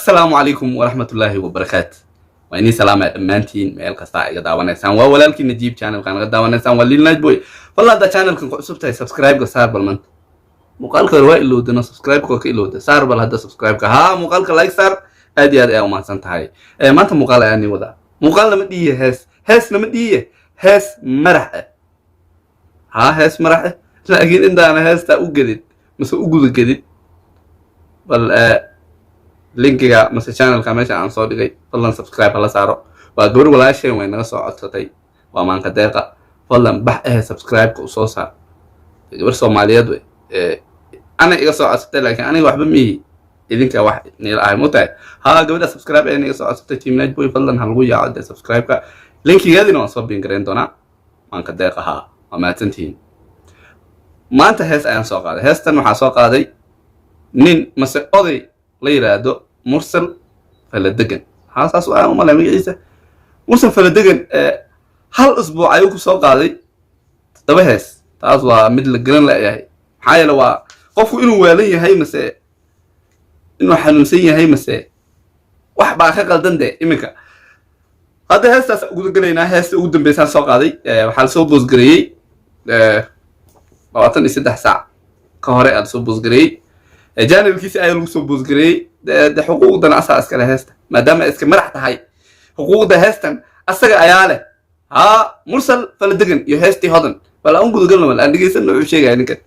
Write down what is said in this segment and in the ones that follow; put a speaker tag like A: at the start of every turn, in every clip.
A: السلام عليكم ورحمة الله وبركاته. وإني سلام أمانتين ميل كستا إيجا داوانيسان وولالكي نجيب channel كان داوانيسان والليل نجبوي والله دا channel كان قصبتاي سبسكرايب كسار بالمن مقالك رواي إلو دنا سبسكرايب كوكي إلو دا سار بال هدا سبسكرايب كها مقالك لايك سار أدي أدي أو ما سنتهاي ما أنت مقالة يعني ودا مقالة مدية هاس نمدية هاس مرحة هاس مرحة لكن إن أنا هاس تا أوجدت مثل أوجد جديد بل linkiga mase channelka meesha aan soo dhigay fadlan subscribe hala saaro waa gabar walaashay way naga soo codsatay waa maanka deeqa fadlan subscribe ka soo saar gabar Soomaaliyeed ana iga soo codsatay laakiin aniga waxba mihi idinka wax neel ay mutay gabadha subscribe ay iga soo codsatay team Najboy fadlan hal ugu yaacdo subscribe ka linkigeedina waan soo biin doonaa maanka deeqa waa maatantiin maanta hees ayaan soo qaaday heestan waxaa soo qaaday nin mase oday la yiraahdo mursal faladegan haasaas waa uma la magaciisa mursal faladegan hal usbuuc ayuu ku soo qaaday taba hees taas waa mid la garan la yahay maxaa yeelay waa qofku inuu waalan yahay mase inuu xanuunsan yahay mase wax baa ka qaldan iminka hadda heestaas ugu galeynaa heesta ugu dambeysaan soo qaaday waxaa la soo boos gareeyay 23 saac ka hore aad soo boos gareeyay جانب كيس أي لوسو بوزغري ده حقوق ده ناس أسكال هستا ما دام إسك مرحت هاي حقوق ده هستن أسكال أياله مرسل فلدقن يهستي هذن فلا أنقذ قلنا ولا أنقذ سنة شيء يعني كده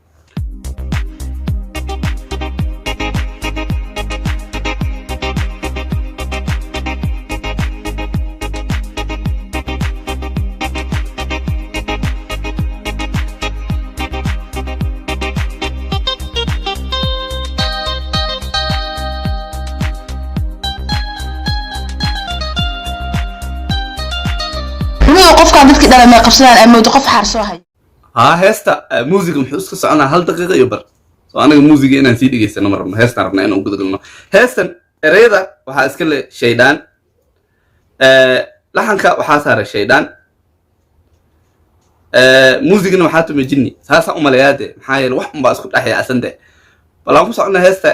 B: qofka dadkii dhalay ma qabsadaan ay moodo qof xaar soo hay
A: heesta music muxuu iska soconaa hal daqiiqo iyo bar soo anaga music inaan sii dhigeysano ma rabno heestan rabnaa inaan guda galno heestan ereyada waxaa iska le shaydaan laxanka waxaa saaray shaydaan musicna waxaa tumay jinni saasa u maleeyaade maxaa yeelay wax unbaa isku dhaxyaasan balaan ku soconaa heesta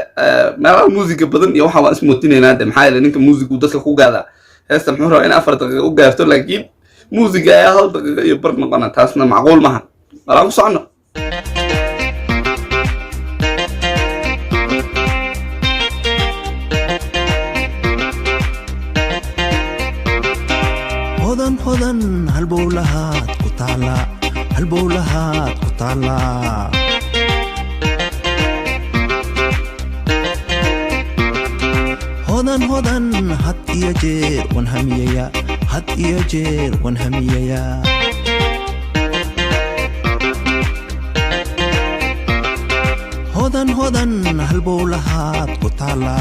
A: meelaha musiga badan iyo waxa waan ismootinaynaa maxaa yeelay ninka musigu dadka ku gaada heesta muxuu rabaa in 4 daqiiqo u gaarto laakiin موسيقى يا هل دقيقة يبرنا قناة تاسنا معقول معها ولا مصعنا
C: هدن هالبولهات قطالا هالبولهات قطالا هدن هات يجير ونهمية هات يجير ونهمية هدن هالبولهات قطالا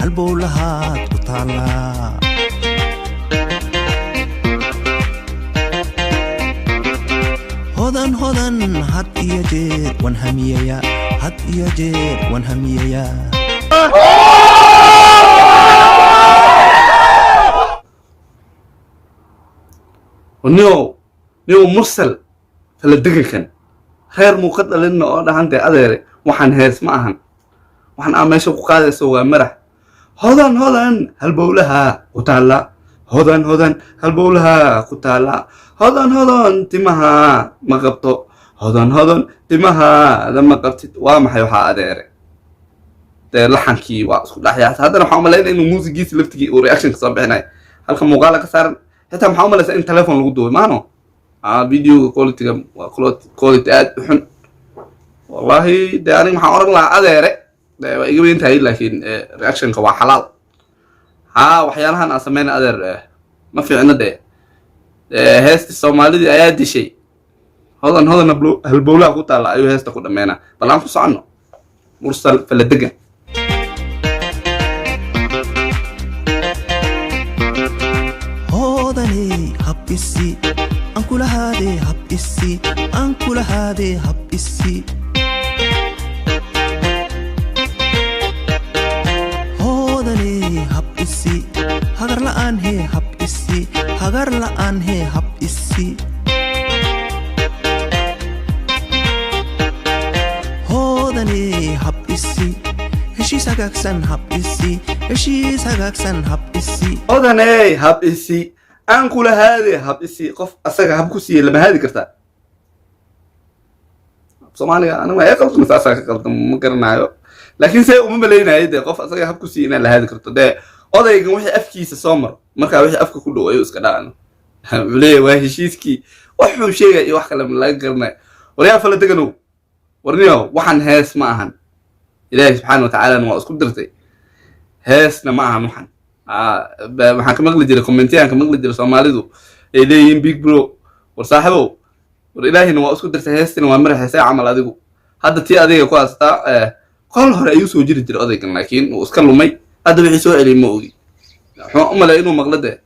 C: هالبولهات قطالا هدن هات يجير ونهمية هات يجير ونهمية
A: نيو مرسل فلدقن كان خير مقدر لنا أولا عندي أدري وحن هيس معهن وحن عماشو قادة سوى مرح هدن هالبولها قتالا هدن هالبولها قتالا هدن تمها مقبطو هدن تمها لما قبطت وامحي وحا أدري لحنكي واسكو لحيات هذا نحن عملين إنه موسيقى سلفتكي ورياكشن كصبحنا هلك مقالة كسار حتى محاولة إن تلفون لقدوه ما نو فيديو كواليتي كواليتي حن والله ده أنا محاورك لا أدري ده يجيب أنت هاي لكن رياكشن كوا حلال وحيالها أنا سمعنا أدري ما في عنا ده هست الصومالي دي أياد شيء هذا نبلو هالبولا قلت على أيوه هست تقول أمانة بلام خص عنه مرسل فلدقن
C: هبسي أنكل هذه هبسي أنكل هذه هبسي هودني هبسي هجر لأن هي هبسي هجر لأن هي هبسي هودني هبسي هشي سجاكسن هبسي هشي heshiis hagaagsan hab isi
A: odaney hab isi aan kula haade hab isi qof asaga hab ku siiyay lama haadi kartaa Soomaaliga aniga ay qaldan asaga qaldan ma garanayo laakiin say uma maleynayay de qof asaga hab ku siiyay in la haadi karto de odaygan wixii afkiisa soo mar marka wixii afka ku dhow ayuu iska dhacaan waliye waa heshiiskii wuxuu sheegay iyo wax kale ma laga garanay wariyaa fala degano warniyo waxan hees ma ahan ilaahay subxaanahu wa ta'ala waa isku dirtay heesna ma ahan waxaan ka maqli jiray commentiyan ka maqli jiray Soomaalidu ay leeyihiin big bro war saaxibow war ilaahina waa isku dirtay heestina waa maraxaysa camal adigu hadda tii adiga ku haystaa qol hore ayuu soo jiri jiray odaygan laakiin uu iska lumay hadda wixii soo celiyay ma ogi wuxuu u malay inuu maqlade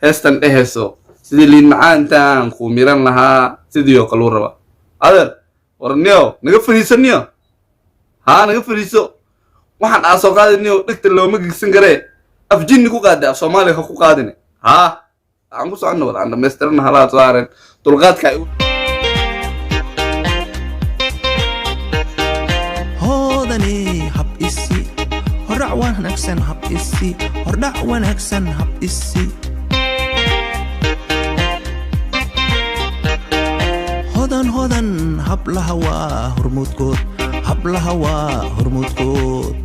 A: heestan dheheeso sidii liin macaantaan ku miran lahaa sidii oo kaluu raba adeer warniyo naga fariisaniyo naga fariiso waxaan aan soo qaadaniyo dhigta looma gigsan garee af jinni ku qaada af Soomaaliga ku qaadine aan ku socono wada aan dhameystirna halaa saareen dulqaadka ay
C: hoodani hab isi hordhac wanaagsan hab isi hordhac wanaagsan hab isi hodan hablaha waa hormuudkood hablaha waa hormuudkood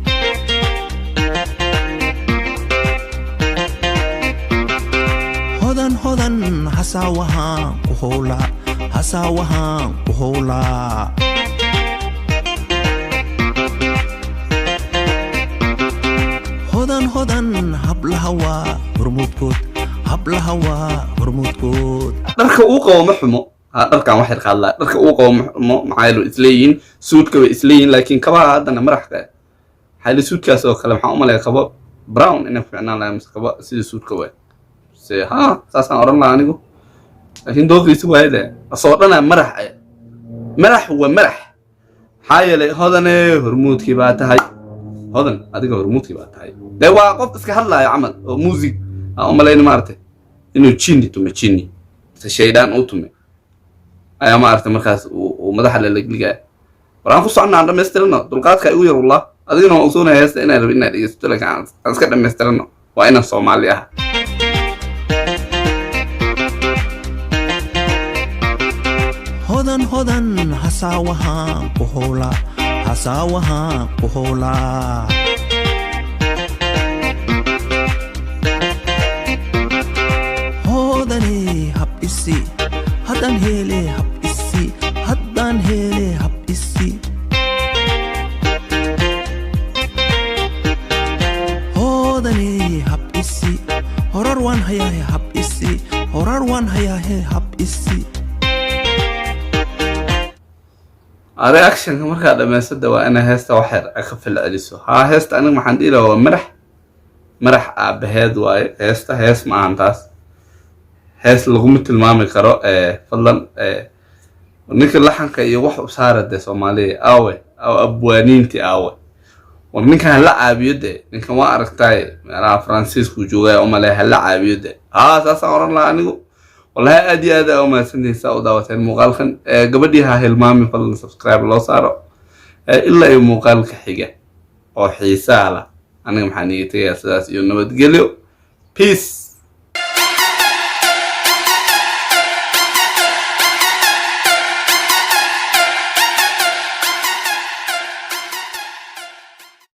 C: hodan hasaawahaan ku howlaa hasaawahaan ku howlaa hodan hablaha waa hormuudkood hablaha waa hormuudkood
A: dharka uu qabo ma xumo dharkan wax yar qaadlaa dharka uu qabo ma xumo maxaa isleeyihiin suudka way isleeyihiin laakiin kabaha haddana maraxka xali suudkaas oo kale maxaa u maleeyaa kabo brown inay fiicnaan lahayn mise kabo sidii suudka way se saasaan oran lahaa anigu laakiin dooqiisa waayde asoo dhana marax waa marax maxaa yeelay hodane hormuudkii baa tahay hodan adiga hormuudkii baa tahay dee waa qof iska hadlaayo camal oo muusig aan u malayna maaragtay inuu jinni tume jinni mise shaydaan uu tume ayaa maaragtay markaas uu madaxa lalagligaa war aan ku soconnaa aan dhammaystirano dulqaadka igu yar wallah adigana waan ogsoonaya heesta inaan rabin inaad dhegeysato laakiin aan iska dhammaystirano waa inaan Soomaali ah
C: hodan hasaawahaan ku howlaa hasaawahaan ku howlaa hoodani hab isi haddaan hele hab isi haddaan hele hab isi hoodani hab isi horar waan hayaahe hab isi horar waan hayaahe hab isi
A: reactionka markaa dhamaysada waa inay heesta wax yar ka falceliso heesta aniga maxaan dhihi lahaa waa marax aabaheed waaye heesta hees ma ahan taas hees laguma tilmaami karo fadlan ninka laxanka iyo wax u saara de Soomaaliya aawe abwaaniinti aawe war ninkan la caabiyo de ninkan waa aragtay meelaha Faransiisku joogay oo maleeyahay la caabiyo de saasaan oran lahaa anigu والله أدي هذا أو ما سنتي سعودة وتين مقالخن قبدي ها هالمامي فضل سبسكرايب لو صاروا إلا يوم مقالك حاجة أو حيسالة أنا محنيتي أساس يوم نبتقليو peace